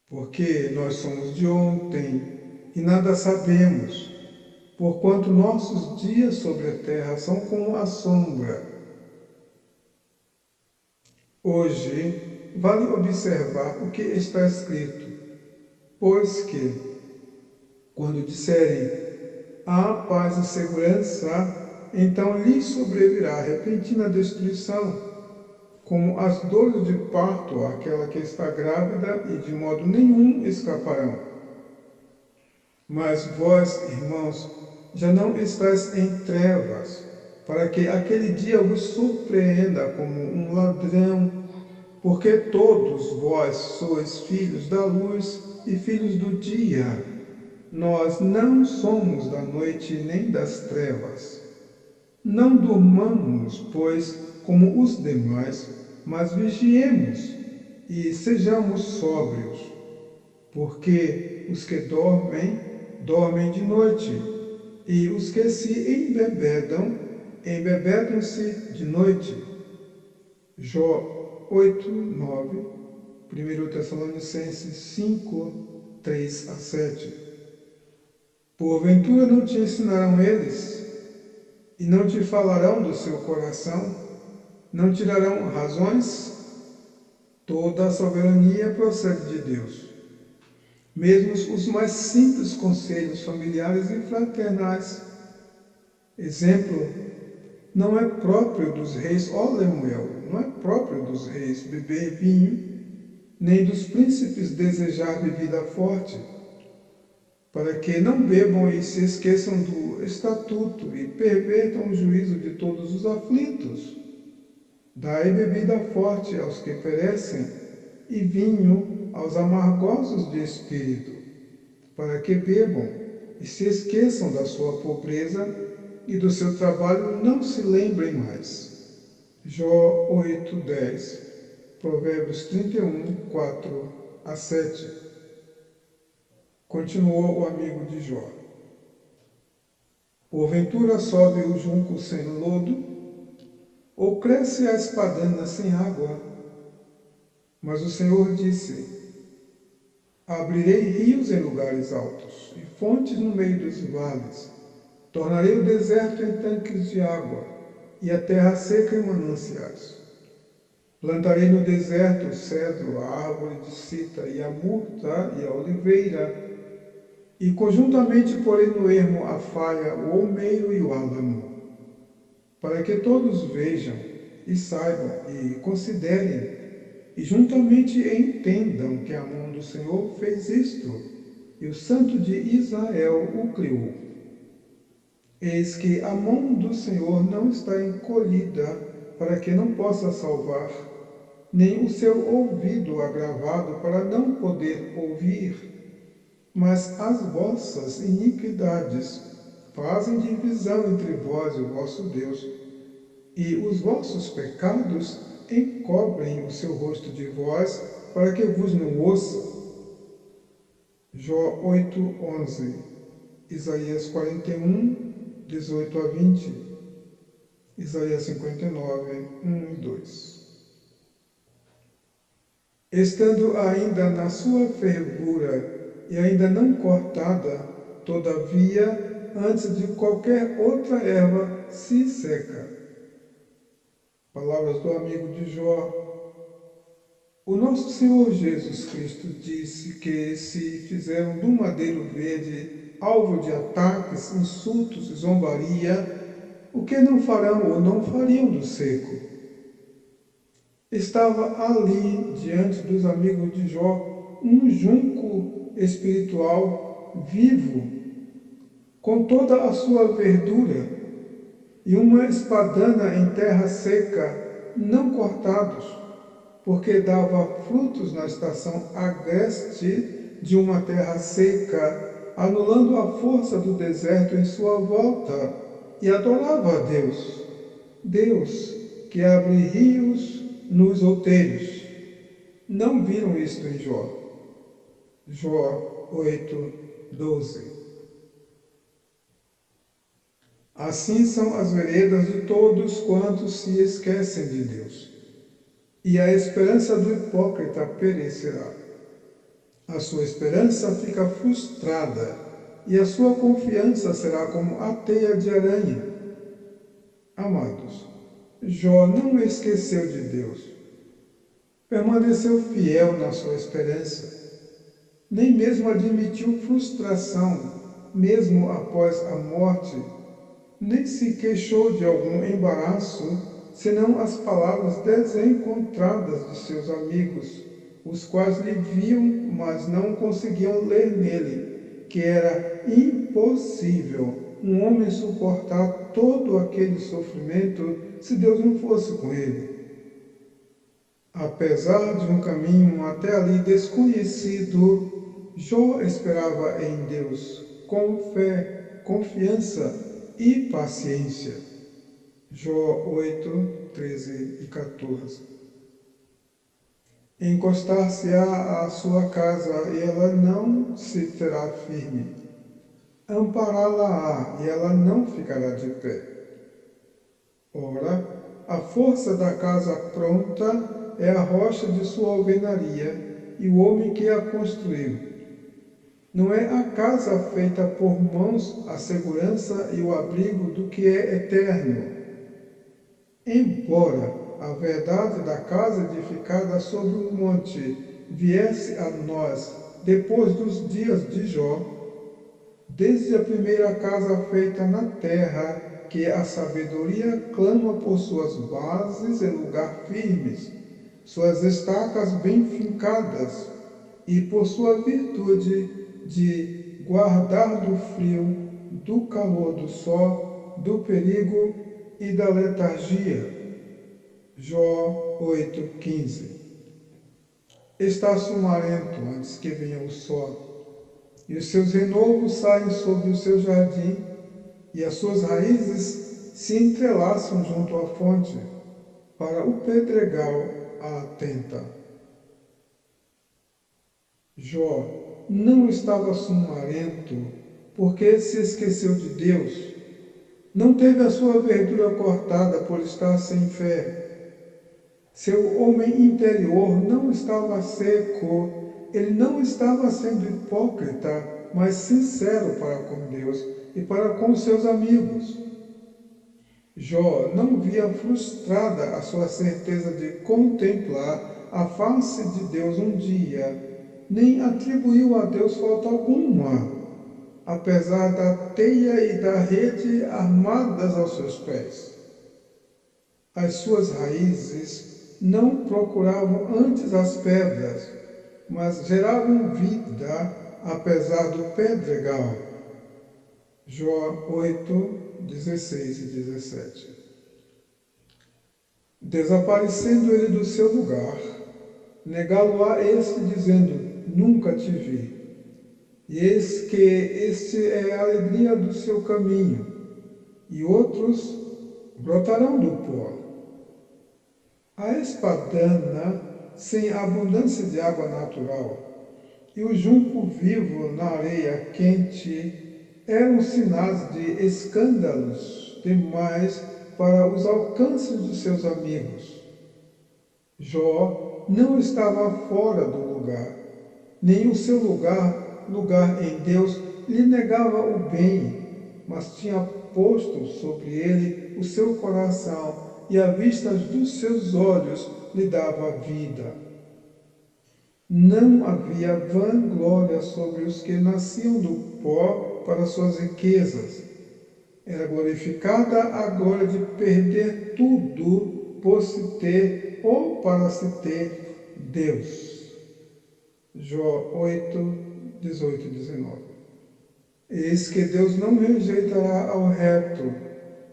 porque nós somos de ontem e nada sabemos, porquanto nossos dias sobre a terra são como a sombra. Hoje, vale observar o que está escrito, pois que, quando disserem há paz e segurança, então lhes sobrevirá repentina destruição, como as dores de parto àquela que está grávida, e de modo nenhum escaparão. Mas vós, irmãos, já não estáis em trevas, para que aquele dia vos surpreenda como um ladrão, porque todos vós sois filhos da luz e filhos do dia. Nós não somos da noite nem das trevas. Não durmamos, pois, como os demais, mas vigiemos e sejamos sóbrios, porque os que dormem, dormem de noite, e os que se embebedam, embebedam-se de noite. Jó 8, 9, 1 Tessalonicenses 5, 3 a 7. Porventura não te ensinarão eles, e não te falarão do seu coração, não tirarão razões? Toda a soberania procede de Deus. Mesmo os mais simples conselhos familiares e fraternais. Exemplo, não é próprio dos reis, ó Lemuel, não é próprio dos reis beber vinho, nem dos príncipes desejar bebida forte, para que não bebam e se esqueçam do estatuto e pervertam o juízo de todos os aflitos. Dai bebida forte aos que perecem, e vinho aos amargosos de espírito, para que bebam e se esqueçam da sua pobreza, e do seu trabalho não se lembrem mais. Jó 8, 10, Provérbios 31, 4 a 7. Continuou o amigo de Jó. Porventura sobe o junco sem lodo, ou cresce a espadana sem água? Mas o Senhor disse: abrirei rios em lugares altos, e fontes no meio dos vales. Tornarei o deserto em tanques de água, e a terra seca em mananciais. Plantarei no deserto o cedro, a árvore de cita, e a murta, e a oliveira, e conjuntamente porei no ermo a faia, o olmeiro e o álamo, para que todos vejam, e saibam, e considerem, e juntamente entendam que a mão do Senhor fez isto, e o Santo de Israel o criou. Eis que a mão do Senhor não está encolhida para que não possa salvar, nem o seu ouvido agravado para não poder ouvir. Mas as vossas iniquidades fazem divisão entre vós e o vosso Deus, e os vossos pecados encobrem o seu rosto de vós, para que vos não ouça. Jó 8, 11, Isaías 41, 18 a 20, Isaías 59, 1 e 2. Estando ainda na sua fervura e ainda não cortada, todavia, antes de qualquer outra erva, se seca. Palavras do amigo de Jó. O nosso Senhor Jesus Cristo disse que se fizeram do madeiro verde alvo de ataques, insultos e zombaria, o que não farão ou não fariam do seco? Estava ali, diante dos amigos de Jó, um junco espiritual vivo, com toda a sua verdura, e uma espadana em terra seca, não cortados, porque dava frutos na estação agreste de uma terra seca, anulando a força do deserto em sua volta, e adorava a Deus, Deus que abre rios nos outeiros. Não viram isto em Jó? Jó 8, 12. Assim são as veredas de todos quantos se esquecem de Deus, e a esperança do hipócrita perecerá. A sua esperança fica frustrada e a sua confiança será como a teia de aranha. Amados, Jó não esqueceu de Deus. Permaneceu fiel na sua esperança. Nem mesmo admitiu frustração, mesmo após a morte. Nem se queixou de algum embaraço, senão as palavras desencontradas de seus amigos, os quais lhe viam, mas não conseguiam ler nele, que era impossível um homem suportar todo aquele sofrimento se Deus não fosse com ele. Apesar de um caminho até ali desconhecido, Jó esperava em Deus com fé, confiança e paciência. Jó 8, 13 e 14. Encostar-se-á à sua casa e ela não se terá firme. Ampará-la-á e ela não ficará de pé. Ora, a força da casa pronta é a rocha de sua alvenaria e o homem que a construiu. Não é a casa feita por mãos a segurança e o abrigo do que é eterno. Embora a verdade da casa edificada sobre um monte viesse a nós depois dos dias de Jó, desde a primeira casa feita na terra, que a sabedoria clama por suas bases em lugar firmes, suas estacas bem fincadas, e por sua virtude de guardar do frio, do calor do sol, do perigo e da letargia. Jó 8,15. Está sumarento antes que venha o sol, e os seus renovos saem sobre o seu jardim, e as suas raízes se entrelaçam junto à fonte, para o pedregal a atenta. Jó não estava sumarento porque se esqueceu de Deus, não teve a sua verdura cortada por estar sem fé. Seu homem interior não estava seco, ele não estava sendo hipócrita, mas sincero para com Deus e para com seus amigos. Jó não via frustrada a sua certeza de contemplar a face de Deus um dia, nem atribuiu a Deus falta alguma, apesar da teia e da rede armadas aos seus pés. As suas raízes não procuravam antes as pedras, mas geravam vida apesar do pedregal. Jó 8, 16 e 17. Desaparecendo ele do seu lugar, negá-lo-á este, dizendo: Nunca te vi. E eis que este é a alegria do seu caminho, e outros brotarão do pó. A espadana sem abundância de água natural e o junco vivo na areia quente eram sinais de escândalos demais para os alcances dos seus amigos. Jó não estava fora do lugar, nem o seu lugar em Deus lhe negava o bem, mas tinha posto sobre ele o seu coração e à vista dos seus olhos lhe dava vida. Não havia vanglória sobre os que nasciam do pó para suas riquezas. Era glorificada a glória de perder tudo por se ter ou para se ter Deus. Jó 8, 18 e 19. Eis que Deus não rejeitará ao reto,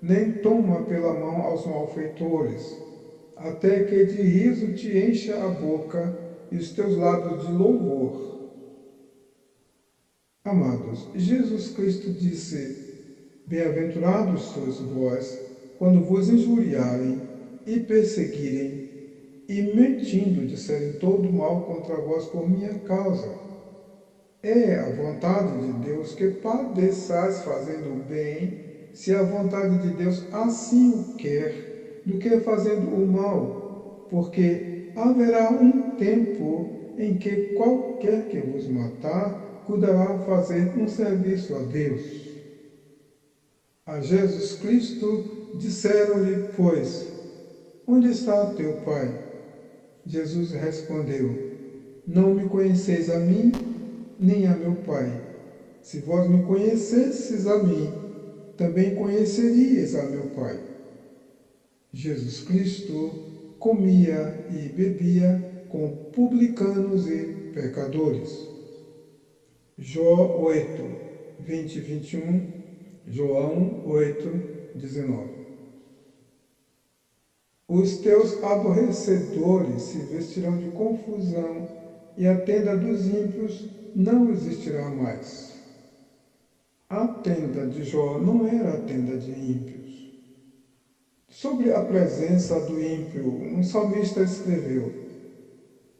nem toma pela mão aos malfeitores, até que de riso te encha a boca e os teus lábios de louvor. Amados, Jesus Cristo disse: Bem-aventurados sois vós, quando vos injuriarem e perseguirem, e mentindo disserem todo mal contra vós por minha causa. É a vontade de Deus que padeçais fazendo o bem, se a vontade de Deus assim o quer, do que fazendo o mal, porque haverá um tempo em que qualquer que vos matar cuidará fazer um serviço a Deus. A Jesus Cristo disseram-lhe, pois, onde está teu Pai? Jesus respondeu, não me conheceis a mim, nem a meu Pai. Se vós me conhecesseis a mim, também conheceríeis a meu Pai. Jesus Cristo comia e bebia com publicanos e pecadores. Jó 8, 20 e 21, João 8, 19. Os teus aborrecedores se vestirão de confusão, e a tenda dos ímpios não existirá mais. A tenda de Jó não era a tenda de ímpios. Sobre a presença do ímpio, um salmista escreveu,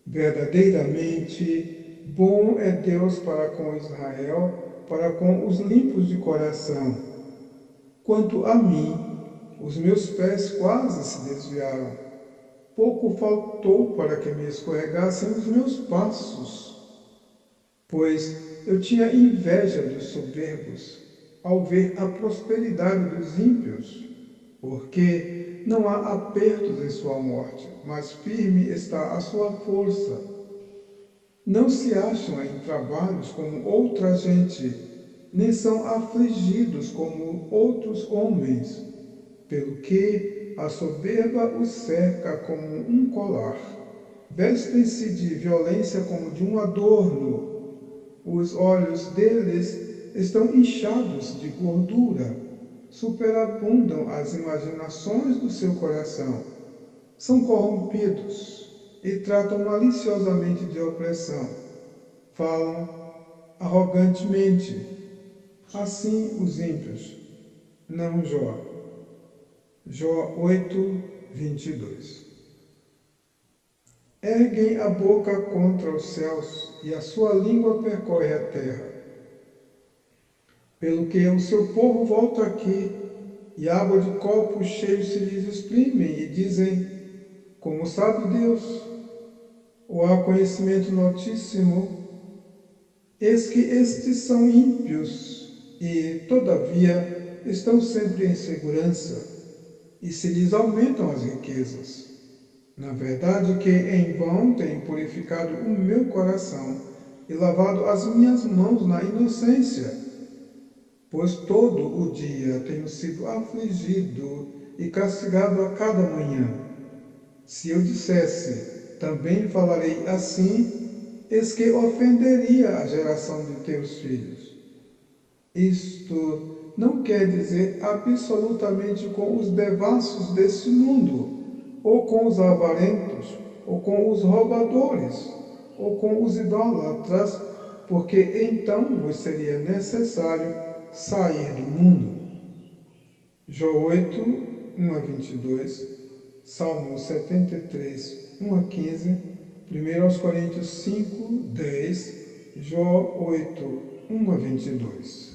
verdadeiramente bom é Deus para com Israel, para com os limpos de coração. Quanto a mim, os meus pés quase se desviaram. Pouco faltou para que me escorregassem os meus passos. Pois eu tinha inveja dos soberbos, ao ver a prosperidade dos ímpios, porque não há apertos em sua morte, mas firme está a sua força. Não se acham em trabalhos como outra gente, nem são afligidos como outros homens, pelo que a soberba os cerca como um colar. Vestem-se de violência como de um adorno. Os olhos deles estão inchados de gordura, superabundam as imaginações do seu coração. São corrompidos e tratam maliciosamente de opressão. Falam arrogantemente. Assim os ímpios, não Jó. Jó 8, 22. Erguem a boca contra os céus, e a sua língua percorre a terra. Pelo que o seu povo volta aqui, e água de copos cheios se lhes exprimem, e dizem, como sabe Deus? Ou há conhecimento no Altíssimo? Eis que estes são ímpios, e, todavia, estão sempre em segurança, e se lhes aumentam as riquezas. Na verdade que em vão tenho purificado o meu coração e lavado as minhas mãos na inocência, pois todo o dia tenho sido afligido e castigado a cada manhã. Se eu dissesse, também falarei assim, eis que ofenderia a geração de teus filhos. Isto não quer dizer absolutamente com os devassos deste mundo, ou com os avarentos, ou com os roubadores, ou com os idólatras, porque então vos seria necessário sair do mundo. Jó 8, 1 a 22, Salmo 73, 1 a 15, 1 Coríntios 5, 10, Jó 8, 1 a 22.